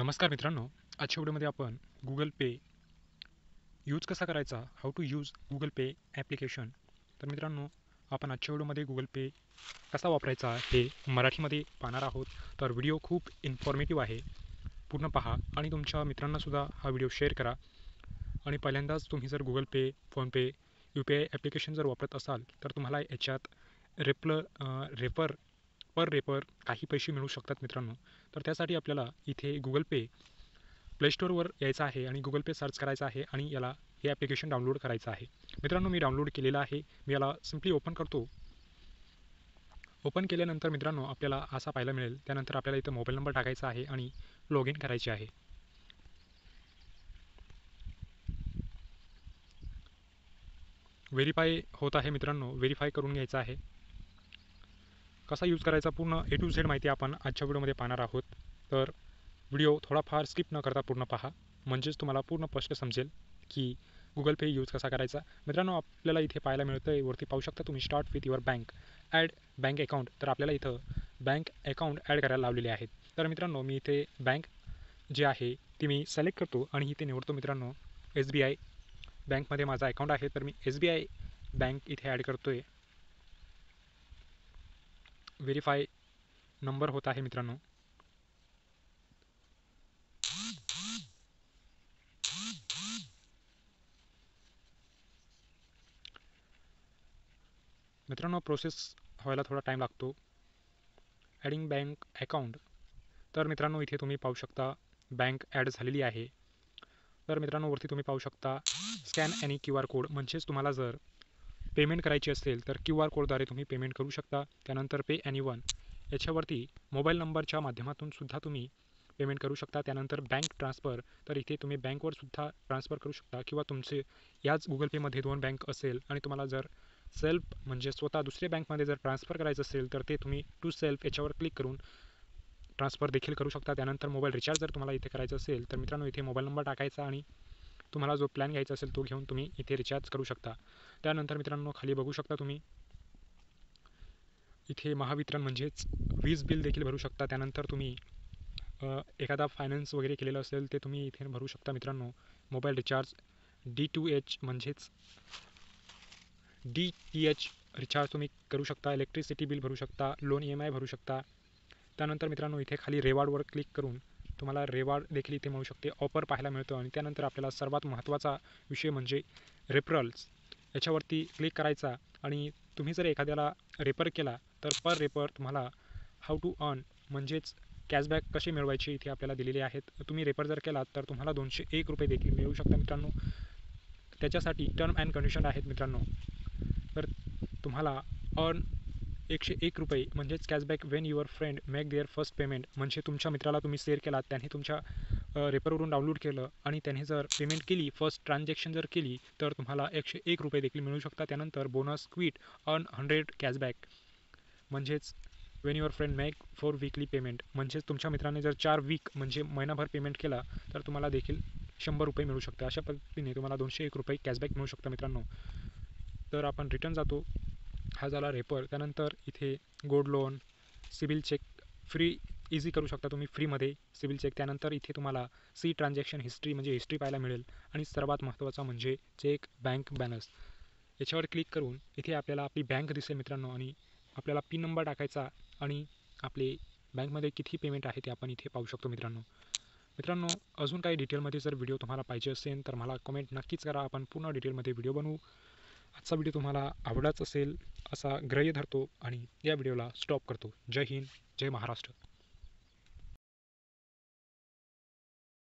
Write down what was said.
नमस्कार मित्रांनो, आजच्या व्हिडिओमध्ये आपण गुगल पे यूज कसा करायचा, how to use Google pay application. तर मित्रांनो, आपण आजच्या व्हिडिओमध्ये गुगल पे कसा वापरायचा हे मराठीमध्ये पाहणार आहोत. तर व्हिडिओ खूप इन्फॉर्मेटिव्ह आहे, पूर्ण पहा आणि तुमच्या मित्रांनासुद्धा हा व्हिडिओ शेअर करा. आणि पहिल्यांदाच तुम्ही जर गुगल पे, फोनपे, UPI ॲप्लिकेशन जर वापरत असाल तर तुम्हाला याच्यात रेपर काही पैसे मिळू शकतात मित्रांनो. तर त्यासाठी आपल्याला इथे गुगल पे प्ले स्टोअरवर यायचं आहे आणि गुगल पे सर्च करायचं आहे आणि याला हे ॲप्लिकेशन डाउनलोड करायचं आहे. मित्रांनो, मी डाउनलोड केलेलं आहे. मी याला सिम्पली ओपन करतो. ओपन केल्यानंतर मित्रांनो आपल्याला असा पाहायला मिळेल. त्यानंतर आपल्याला इथं मोबाईल नंबर टाकायचा आहे आणि लॉग इन करायचे आहे. व्हेरीफाय होत आहे मित्रांनो, व्हेरीफाय करून घ्यायचं आहे. कसा यूज करायचा पूर्ण A to Z माहिती आपण आजच्या व्हिडिओमध्ये पाहणार आहोत. तर व्हिडिओ थोडाफार स्किप न करता पूर्ण पहा, म्हणजेच तुम्हाला पूर्ण स्पष्ट समजेल की गुगल पे यूज कसा करायचा. मित्रांनो, आपल्याला इथे पाहायला मिळतं आहे, वरती पाहू शकता तुम्ही, start with your bank, add bank account. तर आपल्याला इथं बँक अकाउंट ॲड करायला लावलेले आहेत. तर मित्रांनो, मी इथे बँक जी आहे ती मी सिलेक्ट करतो आणि इथे निवडतो मित्रांनो SBI बँकमध्ये माझा अकाउंट आहे. तर मी SBI बँक इथे ॲड करतो आहे. व्हेरीफाय नंबर होत आहे मित्रांनो. मित्रांनो, प्रोसेस व्हायला थोडा टाईम लागतो. Adding bank account. तर मित्रांनो, इथे तुम्ही पाहू शकता बँक ॲड झालेली आहे. तर मित्रांनो, वरती तुम्ही पाहू शकता स्कॅन एनी QR कोड, म्हणजेच तुम्हाला जर पेमेंट करायची असेल तर QR कोडद्वारे तुम्ही पेमेंट करू शकता. त्यानंतर पे एनीवन याच्यावरती मोबाईल नंबरच्या माध्यमातून सुद्धा तुम्ही पेमेंट करू शकता. त्यानंतर बँक ट्रान्सफर, तर इथे तुम्ही बँकवर सुद्धा ट्रान्सफर करू शकता किंवा तुमचे याच गुगल पेमध्ये 2 बँक असेल आणि तुम्हाला जर सेल्फ म्हणजे स्वतः दुसऱ्या बँकमध्ये जर ट्रान्सफर करायचं असेल तर ते तुम्ही टू सेल्फ याच्यावर क्लिक करून ट्रान्सफर देखील करू शकता. त्यानंतर मोबाईल रिचार्ज जर तुम्हाला इथे करायचं असेल तर मित्रांनो इथे मोबाईल नंबर टाकायचा आणि तुम्हाला जो प्लॅन घ्यायचा असेल तो घेऊन तुम्ही इथे रिचार्ज करू शकता. त्यानंतर मित्रांनो खाली बघू शकता तुम्ही इथे महावितरण म्हणजेच वीज बिल देखील भरू शकता. त्यानंतर तुम्ही एखादा फायनान्स वगैरे केलेलं असेल ते तुम्ही इथे भरू शकता मित्रांनो. मोबाईल रिचार्ज D2H म्हणजेच DTH रिचार्ज तुम्ही करू शकता. इलेक्ट्रिसिटी बिल भरू शकता. लोन EMI भरू शकता. त्यानंतर मित्रांनो इथे खाली रेवॉर्डवर क्लिक करून तुम्हाला रेवॉर्ड देखील इथे मिळू शकते, ऑफर पाहायला मिळतं. आणि त्यानंतर आपल्याला सर्वात महत्त्वाचा विषय म्हणजे रेफरल्स याच्यावरती क्लिक करायचा. आणि तुम्ही जर एखाद्याला रेफर केला तर पर रेफर तुम्हाला हाऊ टू अर्न म्हणजेच कॅशबॅक कसे मिळवायचे इथे आपल्याला दिलेले आहेत. तुम्ही रेफर जर केला तर तुम्हाला ₹201 देखील मिळू शकता मित्रांनो. त्याच्यासाठी टर्म अँड कंडिशन आहेत मित्रांनो. तर तुम्हाला अर्न ₹101 म्हणजेच cashback Wien your friend make their first payment, म्हणजे तुमच्या मित्राला तुम्ही शेअर केला, त्याने तुमच्या रेफरवरून डाउनलोड केलं आणि त्याने जर पेमेंट केली, फर्स्ट ट्रान्झॅक्शन जर केली तर तुम्हाला ₹101 देखील मिळू शकतात. त्यानंतर बोनस क्विट अर्न 100 कॅशबॅक, म्हणजेच Wien your friend make 4 weekly payment, म्हणजेच तुमच्या मित्राने जर 4 वीक म्हणजे महिनाभर पेमेंट केला तर तुम्हाला देखील ₹100 मिळू शकतं. अशा पद्धतीने तुम्हाला ₹201 कॅशबॅक मिळू शकतं मित्रांनो. तर आपण रिटर्न जातो. हा झाला रेपर. त्यानंतर इथे gold loan, CIBIL check free easy करू शकता तुम्ही फ्रीमध्ये सिबिल चेक. त्यानंतर इथे तुम्हाला सी ट्रान्झॅक्शन हिस्ट्री म्हणजे हिस्ट्री पाहायला मिळेल. आणि सर्वात महत्त्वाचा म्हणजे चेक बँक बॅलन्स याच्यावर क्लिक करून इथे आपल्याला आपली बँक दिसेल मित्रांनो. आणि आपल्याला पिन नंबर टाकायचा आणि आपले बँकमध्ये किती पेमेंट आहे ते आपण इथे पाहू शकतो मित्रांनो. अजून काही डिटेलमध्ये जर व्हिडिओ तुम्हाला पाहिजे असेल तर मला कमेंट नक्कीच करा. आपण पूर्ण डिटेलमध्ये व्हिडिओ बनवू. आजचा व्हिडिओ तुम्हाला आवडलाच असेल असा ग्रह्य धरतो आणि या व्हिडिओला स्टॉप करतो. जय हिंद, जय महाराष्ट्र.